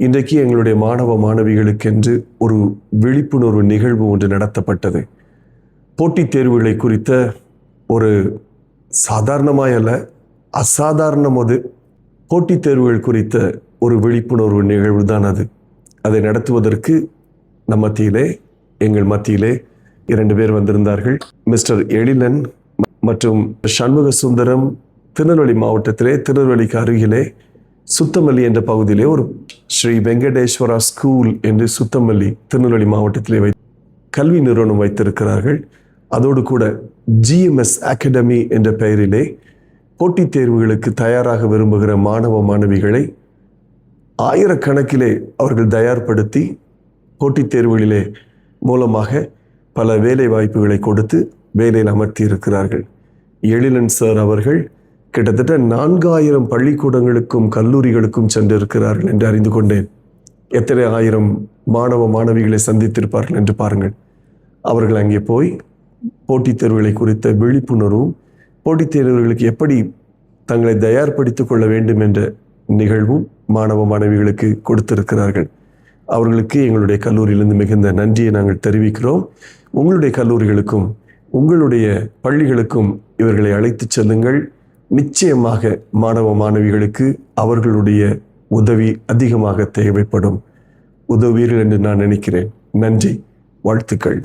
இன்றைக்கு எங்களுடைய மாணவ மாணவிகளுக்கென்று ஒரு விழிப்புணர்வு நிகழ்வு ஒன்று நடத்தப்பட்டது. போட்டித் தேர்வுகளை குறித்த ஒரு சாதாரணமாயல்ல, அசாதாரணமது போட்டித் தேர்வுகள் குறித்த ஒரு விழிப்புணர்வு நிகழ்வு தான் அது. அதை நடத்துவதற்கு எங்கள் மத்தியிலே 2 பேர் வந்திருந்தார்கள். மிஸ்டர் எழிலன் மற்றும் சண்முக சுந்தரம் திருநெல்வேலி மாவட்டத்திலே, திருநெல்வேலிக்கு அருகிலே சுத்தமல்லி என்ற பகுதியிலே ஒரு ஸ்ரீ வெங்கடேஸ்வரா ஸ்கூல் என்று சுத்தமல்லி திருநெல்வேலி மாவட்டத்திலே கல்வி நிறுவனம் வைத்திருக்கிறார்கள். அதோடு கூட GMS அகாடமி என்ற பெயரிலே போட்டித் தேர்வுகளுக்கு தயாராக விரும்புகிற மாணவ மாணவிகளை ஆயிரக்கணக்கிலே அவர்கள் தயார்படுத்தி போட்டித் தேர்வுகளிலே மூலமாக பல வேலை வாய்ப்புகளை கொடுத்து வேலையில் அமர்த்தி இருக்கிறார்கள். எழிலன் சார் அவர்கள் கிட்டத்தட்ட 4000 பள்ளிக்கூடங்களுக்கும் கல்லூரிகளுக்கும் சென்றிருக்கிறார்கள் என்று அறிந்து கொண்டேன். எத்தனை ஆயிரம் மாணவ மாணவிகளை சந்தித்திருப்பார்கள் என்று பாருங்கள். அவர்கள் அங்கே போய் போட்டித் தேர்வுகளை குறித்த விழிப்புணர்வும், போட்டித் தேர்வுகளுக்கு எப்படி தங்களை தயார்படுத்திக் கொள்ள வேண்டும் என்ற நிகழ்வும் மாணவ மாணவிகளுக்கு கொடுத்திருக்கிறார்கள். அவர்களுக்கு எங்களுடைய கல்லூரியிலிருந்து மிகுந்த நன்றியை நாங்கள் தெரிவிக்கிறோம். உங்களுடைய கல்லூரிகளுக்கும் உங்களுடைய பள்ளிகளுக்கும் இவர்களை அழைத்து செல்லுங்கள். நிச்சயமாக மாணவ மாணவிகளுக்கு அவர்களுடைய உதவி அதிகமாக தேவைப்படும். உதவுவீர்கள் என்று நான் நினைக்கிறேன். நன்றி, வாழ்த்துக்கள்.